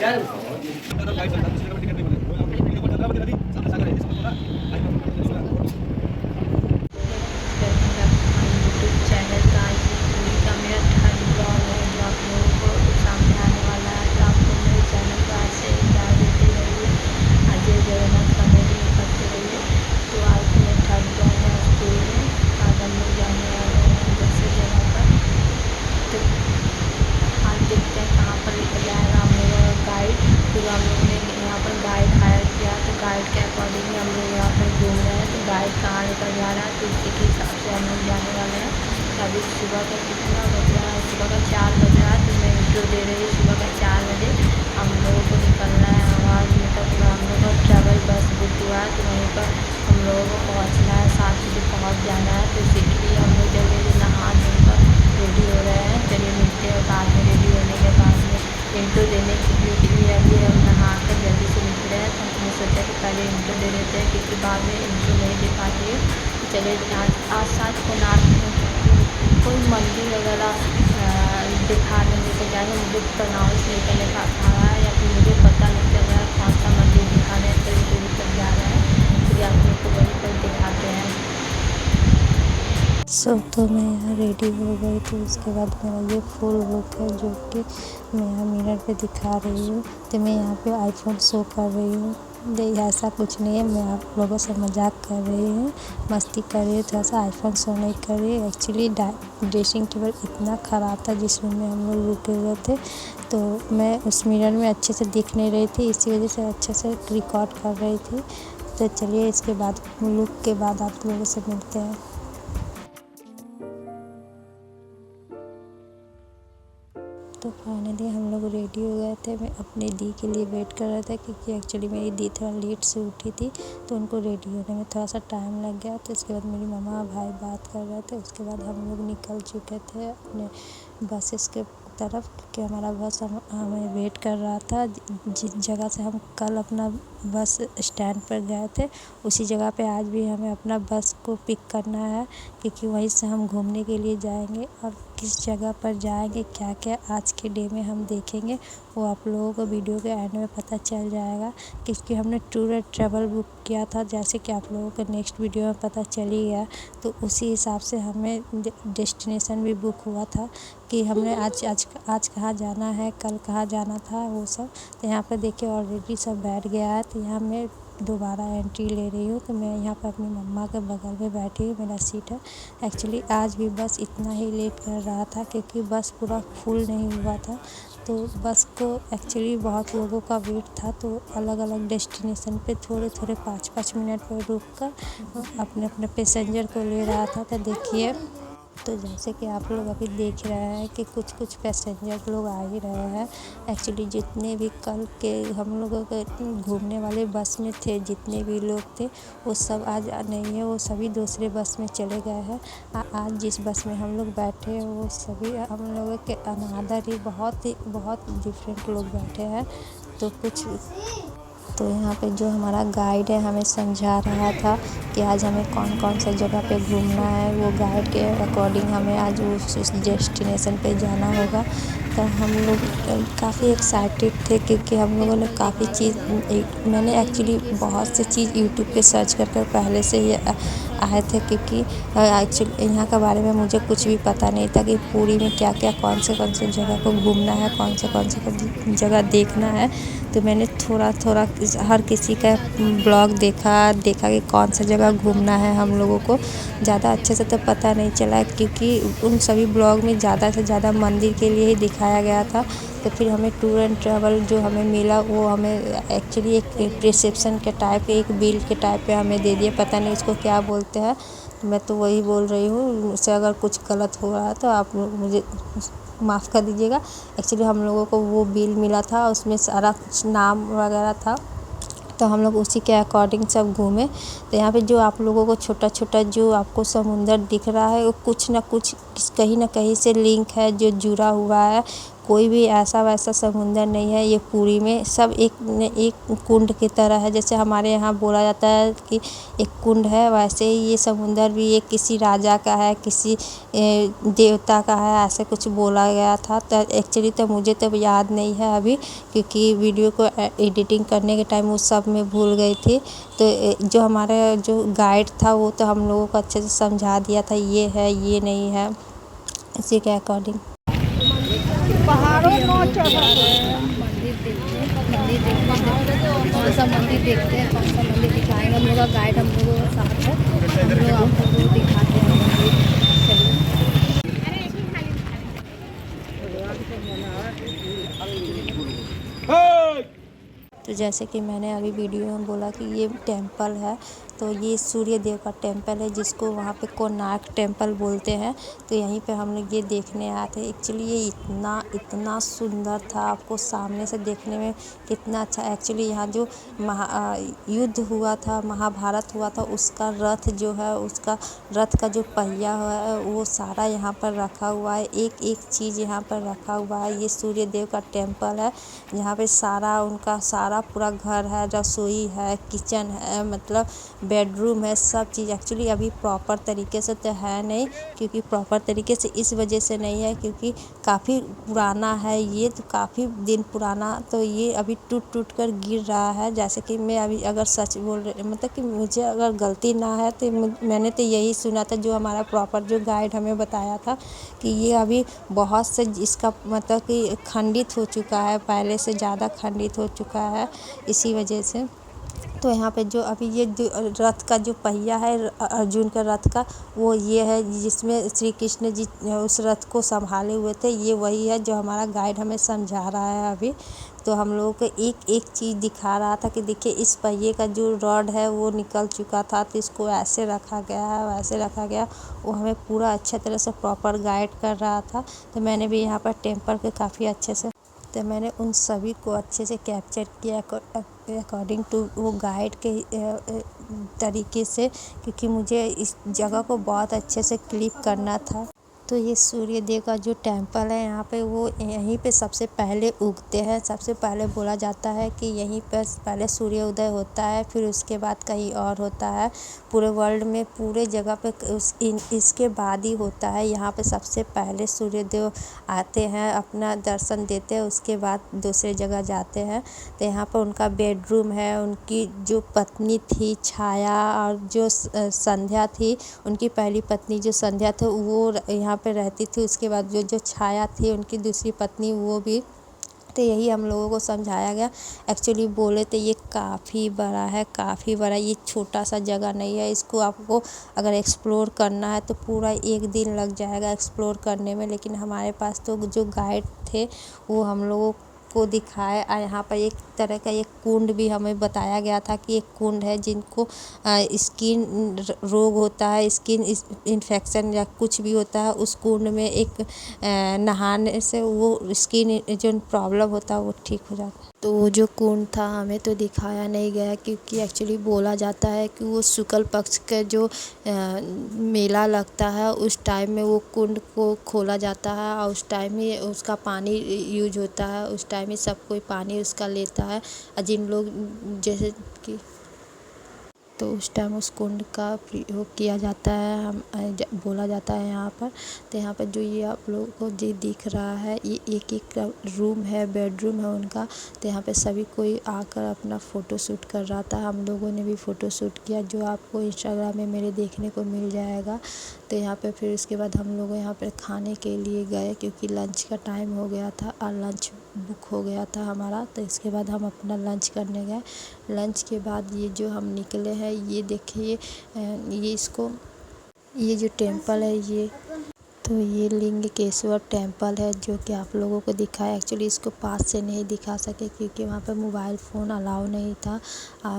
Channel का आज पूरी का मेरा थर्ड ब्लॉग है जो आप लोगों को सामने आने वाला है। तो आपको मेरे चैनल को आज से प्यार देते रहिए, अजय जगन्नाथ कॉमेडी करते रहिए। तो आज मेरा थर्ड ब्लॉग है स्कूल में। आज हम लोग जाने वाले हैं दूसरी जगह पर। तो आज देखते हैं कहाँ पर लेकर जाएगा हम लोगों का गाइड। तो हम लोग ने यहाँ पर गाइड हायर किया, तो गाइड के अकॉर्डिंग हम लोग यहाँ पर घूम रहे हैं। तो गाइड कहाँ लेकर जा रहा है तो उसी के हिसाब से हम लोग जाने वाले हैं। अभी सुबह का कितना बज रहा है, सुबह का 4 बज रहा है। तो मैं इंट्रो दे रही हूँ, सुबह का 4 बजे हम लोगों को निकलना है। आवाज़ मतलब हम लोग का ट्रैवल बस बुक हुआ है, तो वहीं पर हम लोगों को पहुँचना है, 7 बजे पहुँच जाना है। तो इसी के लिए हम लोग जल्दी जल्दी नहा धोकर रेडी हो रहे हैं। चलिए मिलते हैं बाद में, रेडी होने के बाद में इंट्रो देने के लिए अभी हम नहा कर जल्दी से निकले हैं। तो हमने सोचा कि पहले इंट्रो दे देते हैं, क्योंकि बाद में इंट्रो नहीं दे पाती है। चलिए आज साथ कोणार्क कोई मंदिर वगैरह दिखाने लेकर जाएंगे। मुझे प्रोनाउंस नहीं करने का आ रहा है, या फिर मुझे पता नहीं चल रहा है कौन सा मंदिर दिखाने पर दूर तक जा रहा है। तो आप लोग को वहीं पर दिखाते हैं। तो मैं यहाँ रेडी हो गई। तो उसके बाद मेरा ये फुल लुक है जो कि मैं यहाँ मिरर पे दिखा रही हूँ। तो मैं यहाँ पे आईफोन शो कर रही हूँ। नहीं, ऐसा कुछ नहीं है, मैं आप लोगों से मजाक कर रही हूँ, मस्ती कर रही हूँ। थोड़ा सा आईफोन शो नहीं कर रही। एक्चुअली ड्रेसिंग टेबल इतना ख़राब था जिस रूम में हम लोग रुके हुए थे, तो मैं उस मिरर में अच्छे से दिख नहीं रही थी, इसी वजह से अच्छे से रिकॉर्ड कर रही थी। तो चलिए इसके बाद लुक के बाद आप लोगों से मिलते हैं। तो फाइनली हम लोग रेडी हो गए थे। मैं अपनी दी के लिए वेट कर रहा था, क्योंकि एक्चुअली मेरी दी थोड़ा लेट से उठी थी, तो उनको रेडी होने में थोड़ा सा टाइम लग गया। तो इसके बाद मेरी मम्मा भाई बात कर रहे थे। उसके बाद हम लोग निकल चुके थे अपने बसेस के तरफ, क्योंकि हमारा बस हमें वेट कर रहा था। जिस जगह से हम कल अपना बस स्टैंड पर गए थे, उसी जगह पे आज भी हमें अपना बस को पिक करना है, क्योंकि वहीं से हम घूमने के लिए जाएंगे। और किस जगह पर जाएंगे, क्या क्या आज के डे में हम देखेंगे, वो आप लोगों को वीडियो के एंड में पता चल जाएगा। क्योंकि हमने टूर एंड ट्रैवल बुक किया था, जैसे कि आप लोगों को नेक्स्ट वीडियो में पता चल ही गया। तो उसी हिसाब से हमें डेस्टिनेशन भी बुक हुआ था कि हमने आज कहाँ जाना है, कल कहाँ जाना था, वो सब। तो यहाँ पर देखिए ऑलरेडी सब बैठ गया है। तो यहाँ मैं दोबारा एंट्री ले रही हूँ। तो मैं यहाँ पर अपनी मम्मा के बगल में बैठी हूँ, मेरा सीट है। एक्चुअली आज भी बस इतना ही लेट कर रहा था, क्योंकि बस पूरा फुल नहीं हुआ था। तो बस को एक्चुअली बहुत लोगों का वेट था, तो अलग अलग डेस्टिनेशन पे थोड़े थोड़े 5-5 मिनट पर रुक कर अपने अपने पैसेंजर को ले रहा था। तो देखिए, तो जैसे कि आप लोग अभी देख रहे हैं कि कुछ पैसेंजर लोग आ ही रहे हैं। एक्चुअली जितने भी कल के हम लोगों के घूमने वाले बस में थे, जितने भी लोग थे, वो सब आज नहीं है, वो सभी दूसरे बस में चले गए हैं। आज जिस बस में हम लोग बैठे हैं, वो सभी हम लोगों के अनादर ही बहुत डिफरेंट लोग बैठे हैं। तो यहाँ पे जो हमारा गाइड है हमें समझा रहा था कि आज हमें कौन कौन सा जगह पे घूमना है। वो गाइड के अकॉर्डिंग हमें आज उस डेस्टिनेशन पे जाना होगा। तो हम लोग काफ़ी एक्साइटेड थे, क्योंकि हम लोगों ने काफ़ी चीज़ मैंने एक्चुअली बहुत सी चीज़ यूट्यूब पे सर्च कर पहले से ही आए थे, क्योंकि एक्चुअली यहाँ के बारे में मुझे कुछ भी पता नहीं था कि पुरी में क्या क्या कौन से जगह को घूमना है, कौन से जगह देखना है। तो मैंने थोड़ा हर किसी का ब्लॉग देखा कि कौन सा जगह घूमना है। हम लोगों को ज़्यादा अच्छे से तो पता नहीं चला, क्योंकि उन सभी ब्लॉग में ज़्यादा से ज़्यादा मंदिर के लिए ही दिखाया गया था। तो फिर हमें टूर एंड ट्रैवल जो हमें मिला, वो हमें एक्चुअली एक रिसेप्शन के टाइप, एक बिल के टाइप पे हमें दे दिया। पता नहीं उसको क्या बोलते हैं, मैं तो वही बोल रही हूँ। उससे अगर कुछ गलत हो रहा है तो आप मुझे माफ़ कर दीजिएगा। एक्चुअली हम लोगों को वो बिल मिला था, उसमें सारा कुछ नाम वगैरह था, तो हम लोग उसी के अकॉर्डिंग सब घूमे। तो यहाँ पे जो आप लोगों को छोटा छोटा जो आपको समुंदर दिख रहा है, वो कुछ ना कुछ कहीं ना कहीं से लिंक है, जो जुड़ा हुआ है। कोई भी ऐसा वैसा समुंदर नहीं है। ये पुरी में सब एक कुंड की तरह है। जैसे हमारे यहाँ बोला जाता है कि एक कुंड है, वैसे ही ये समुंदर भी एक किसी राजा का है, किसी देवता का है, ऐसे कुछ बोला गया था। तो एक्चुअली तो मुझे तो याद नहीं है अभी, क्योंकि वीडियो को एडिटिंग करने के टाइम उस सब में भूल गई थी। तो जो हमारा जो गाइड था वो तो हम लोगों को अच्छे से समझा दिया था, ये है ये नहीं है, इसी के अकॉर्डिंग। पहाड़ों में चढ़ रहे हैं, मंदिर देखते कौन सा मंदिर देखते हैं, कौन सा मंदिर दिखाएंगे। हम लोग का गाइड हम लोगों के साथ है, हम लोग आप लोगों को दिखाते हैं मंदिर। तो जैसे कि मैंने अभी वीडियो में बोला कि ये टेंपल है, तो ये सूर्य देव का टेंपल है, जिसको वहाँ पे कोणार्क टेंपल बोलते हैं। तो यहीं पे हम लोग ये देखने आए थे। एक्चुअली ये इतना सुंदर था, आपको सामने से देखने में कितना अच्छा। एक्चुअली यहाँ जो युद्ध हुआ था, महाभारत हुआ था, उसका रथ जो है, उसका रथ का जो पहिया है वो सारा यहाँ पर रखा हुआ है। एक एक चीज़ यहाँ पर रखा हुआ है। ये सूर्य देव का टेंपल है, जहाँ पे उनका सारा पूरा घर है, रसोई है, किचन है, मतलब बेडरूम है, सब चीज़। एक्चुअली अभी प्रॉपर तरीके से तो है नहीं, क्योंकि प्रॉपर तरीके से इस वजह से नहीं है क्योंकि काफ़ी पुराना है ये, तो काफ़ी दिन पुराना, तो ये अभी टूट कर गिर रहा है। जैसे कि मैं अभी अगर सच बोल रही, मतलब कि मुझे अगर गलती ना है तो मैंने तो यही सुना था, जो हमारा प्रॉपर जो गाइड हमें बताया था कि ये अभी बहुत से इसका मतलब कि खंडित हो चुका है, पहले से ज़्यादा खंडित हो चुका है, इसी वजह से। तो यहाँ पे जो अभी ये जो रथ का जो पहिया है, अर्जुन का रथ का, वो ये है जिसमें श्री कृष्ण जी उस रथ को संभाले हुए थे। ये वही है जो हमारा गाइड हमें समझा रहा है अभी। तो हम लोगों को एक एक चीज़ दिखा रहा था कि देखिए इस पहिए का जो रॉड है वो निकल चुका था, तो इसको ऐसे रखा गया है, वैसे रखा गया। वो हमें पूरा अच्छा तरह से प्रॉपर गाइड कर रहा था। तो मैंने भी यहाँ पर टेम्पल के काफ़ी अच्छे से, तो मैंने उन सभी को अच्छे से कैप्चर किया अकॉर्डिंग टू वो गाइड के तरीके से, क्योंकि मुझे इस जगह को बहुत अच्छे से क्लिप करना था। तो ये सूर्य देव का जो टेंपल है यहाँ पे, वो यहीं पे सबसे पहले उगते हैं। सबसे पहले बोला जाता है कि यहीं पर पहले सूर्योदय होता है, फिर उसके बाद कहीं और होता है। पूरे वर्ल्ड में पूरे जगह पे इसके बाद ही होता है। यहाँ पे सबसे पहले सूर्य देव आते हैं, अपना दर्शन देते हैं, उसके बाद दूसरे जगह जाते हैं। तो यहाँ पर उनका बेडरूम है, उनकी जो पत्नी थी छाया, और जो संध्या थी, उनकी पहली पत्नी जो संध्या थी वो यहाँ पे रहती थी। उसके बाद जो छाया थी, उनकी दूसरी पत्नी, वो भी। तो यही हम लोगों को समझाया गया। एक्चुअली बोले तो ये काफ़ी बड़ा है, काफ़ी बड़ा। ये छोटा सा जगह नहीं है। इसको आपको अगर एक्सप्लोर करना है तो पूरा एक दिन लग जाएगा एक्सप्लोर करने में। लेकिन हमारे पास तो जो गाइड थे वो हम लोगों को दिखाए। यहाँ पर एक तरह का एक कुंड भी हमें बताया गया था कि एक कुंड है जिनको स्किन रोग होता है, स्किन इन्फेक्शन या कुछ भी होता है, उस कुंड में एक नहाने से वो स्किन जो प्रॉब्लम होता है वो ठीक हो जाता है। तो वो जो कुंड था हमें तो दिखाया नहीं गया, क्योंकि एक्चुअली बोला जाता है कि वो शुक्ल पक्ष का जो मेला लगता है उस टाइम में वो कुंड को खोला जाता है, और उस टाइम ही उसका पानी यूज होता है। उस टाइम ही सब कोई पानी उसका लेता है। जिन लोग जैसे कि, तो उस टाइम उस कुंड का प्रयोग किया जाता है, बोला जाता है यहाँ पर। तो यहाँ पर जो ये आप लोगों को जो दिख रहा है, ये एक एक रूम है, बेडरूम है उनका। तो यहाँ पे सभी कोई आकर अपना फ़ोटो शूट कर रहा था। हम लोगों ने भी फ़ोटो शूट किया, जो आपको इंस्टाग्राम में मेरे देखने को मिल जाएगा। तो यहाँ पे फिर उसके बाद हम लोग यहाँ पे खाने के लिए गए, क्योंकि लंच का टाइम हो गया था और लंच बुक हो गया था हमारा। तो इसके बाद हम अपना लंच करने गए। लंच के बाद ये जो हम निकले हैं, ये देखिए, ये जो टेंपल है, ये तो ये लिंगकेश्वर टेंपल है, जो कि आप लोगों को दिखाया। एक्चुअली इसको पास से नहीं दिखा सके क्योंकि वहाँ पे मोबाइल फ़ोन अलाउ नहीं था।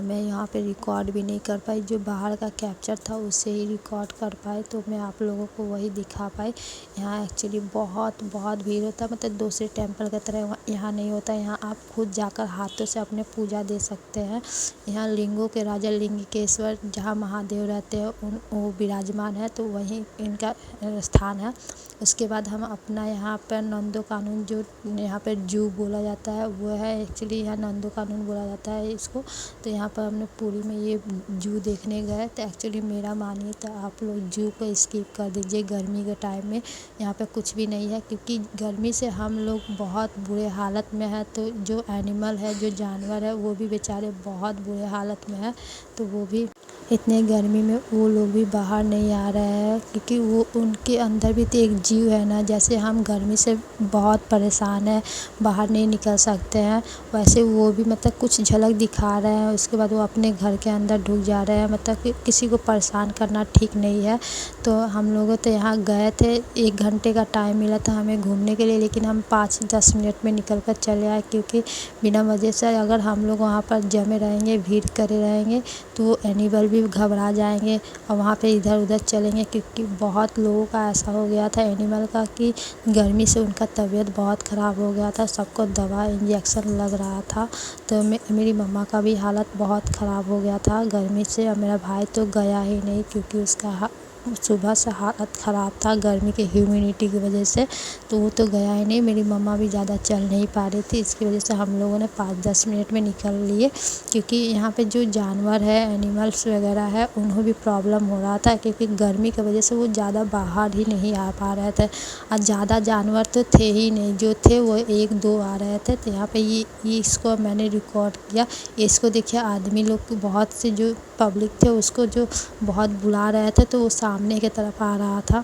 मैं यहाँ पे रिकॉर्ड भी नहीं कर पाई, जो बाहर का कैप्चर था उससे ही रिकॉर्ड कर पाए, तो मैं आप लोगों को वही दिखा पाई। यहाँ एक्चुअली बहुत भीड़ होता है, मतलब दूसरे टेंपल की तरह यहाँ नहीं होता। यहाँ आप खुद जाकर हाथों से अपने पूजा दे सकते हैं। यहाँ लिंगों के राजा लिंगकेश्वर, जहाँ महादेव रहते हैं, वो विराजमान है, तो वहीं इनका स्थान है। उसके बाद हम अपना यहाँ पर नंदो कानून जो यहाँ पर जू बोला जाता है वो है, एक्चुअली यहाँ नंदो कानून बोला जाता है इसको। तो यहाँ पर हमने पुरी में ये जू देखने गए। तो एक्चुअली मेरा मानिए तो आप लोग जू को स्किप कर दीजिए, गर्मी के टाइम में यहाँ पे कुछ भी नहीं है, क्योंकि गर्मी से हम लोग बहुत बुरे हालत में है। तो जो एनिमल है, जो जानवर है, वो भी बेचारे बहुत बुरे हालत में है। तो वो भी इतने गर्मी में वो लोग भी बाहर नहीं आ रहे हैं, क्योंकि वो उनके अंदर भी तो एक जीव है ना। जैसे हम गर्मी से बहुत परेशान है, बाहर नहीं निकल सकते हैं, वैसे वो भी मतलब कुछ झलक दिखा रहे हैं। उसके बाद वो अपने घर के अंदर ढुक जा रहे हैं, मतलब कि किसी को परेशान करना ठीक नहीं है। तो हम लोग तो यहाँ गए थे, 1 घंटे का टाइम मिला था हमें घूमने के लिए, लेकिन हम 5-10 मिनट में निकल कर चले आए, क्योंकि बिना वजह से अगर हम लोग वहाँ पर जमे रहेंगे, भीड़ करे रहेंगे, तो वो एनिमल भी घबरा जाएंगे और वहाँ पे इधर उधर चलेंगे। क्योंकि बहुत लोगों का ऐसा हो गया था एनिमल का कि गर्मी से उनका तबीयत बहुत ख़राब हो गया था, सबको दवा इंजेक्शन लग रहा था। तो मेरी मम्मा का भी हालत बहुत ख़राब हो गया था गर्मी से, और मेरा भाई तो गया ही नहीं, क्योंकि उसका सुबह से हालत ख़राब था गर्मी के ह्यूमिडिटी की वजह से। तो वो तो गया ही नहीं। मेरी मम्मा भी ज़्यादा चल नहीं पा रही थी, इसकी वजह से हम लोगों ने 5-10 मिनट में निकल लिए, क्योंकि यहाँ पे जो जानवर है, एनिमल्स वगैरह है, उन्हें भी प्रॉब्लम हो रहा था, क्योंकि गर्मी की वजह से वो ज़्यादा बाहर ही नहीं आ पा रहे थे। और ज़्यादा जानवर तो थे ही नहीं, जो थे वो 1-2 आ रहे थे। तो यहाँ पे ये इसको मैंने रिकॉर्ड किया। इसको देखिए, आदमी लोग बहुत से जो पब्लिक थे उसको जो बहुत बुला रहे थे, तो वो सामने की तरफ आ रहा था।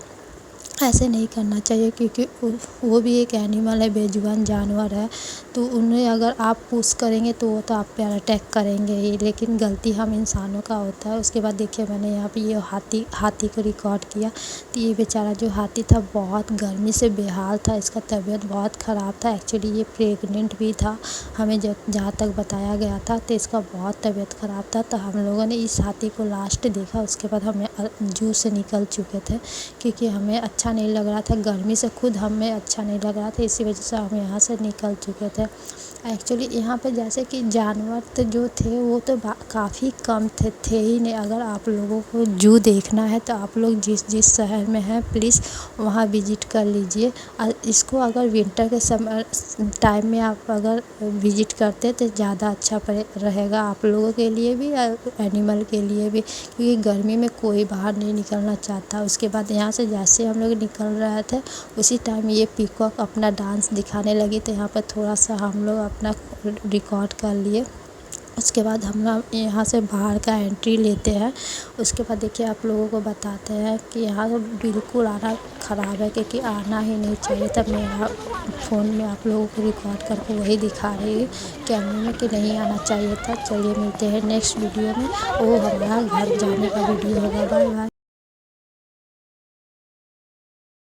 ऐसे नहीं करना चाहिए, क्योंकि वो भी एक एनिमल है, बेजुबान जानवर है। तो उन्हें अगर आप पुश करेंगे तो वो तो आप पे अटैक करेंगे ही, लेकिन गलती हम इंसानों का होता है। उसके बाद देखिए, मैंने यहाँ पे ये हाथी को रिकॉर्ड किया। तो ये बेचारा जो हाथी था बहुत गर्मी से बेहाल था, इसका तबीयत बहुत ख़राब था। एक्चुअली ये प्रेग्नेंट भी था, हमें जहाँ तक बताया गया था। तो इसका बहुत तबीयत ख़राब था। तो हम लोगों ने इस हाथी को लास्ट देखा, उसके बाद हमें जू से निकल चुके थे, क्योंकि हमें अच्छा नहीं लग रहा था, गर्मी से खुद हमें अच्छा नहीं लग रहा था, इसी वजह से हम यहाँ से निकल चुके थे। एक्चुअली यहाँ पे जैसे कि जानवर तो जो थे वो तो काफ़ी कम थे ही नहीं। अगर आप लोगों को जू देखना है तो आप लोग जिस शहर में हैं प्लीज़ वहाँ विज़िट कर लीजिए। और इसको अगर विंटर के समय टाइम में आप अगर विज़िट करते तो ज़्यादा अच्छा रहेगा, आप लोगों के लिए भी और एनिमल के लिए भी, क्योंकि गर्मी में कोई बाहर नहीं निकलना चाहता। उसके बाद यहाँ से जैसे हम लोग निकल रहे थे, उसी टाइम ये पीकॉक अपना डांस दिखाने लगी। तो यहाँ पर थोड़ा सा हम लोग अपना रिकॉर्ड कर लिए। उसके बाद हम लोग यहाँ से बाहर का एंट्री लेते हैं। उसके बाद देखिए, आप लोगों को बताते हैं कि यहाँ से बिल्कुल आना ख़राब है, क्योंकि आना ही नहीं चाहिए था। मेरा फ़ोन में आप लोगों को रिकॉर्ड करके वही दिखा रही है कैमरे में कि नहीं आना चाहिए था। चलिए मिलते हैं नेक्स्ट वीडियो में, वो हमारा घर जाने का वीडियो होगा। Bye bye.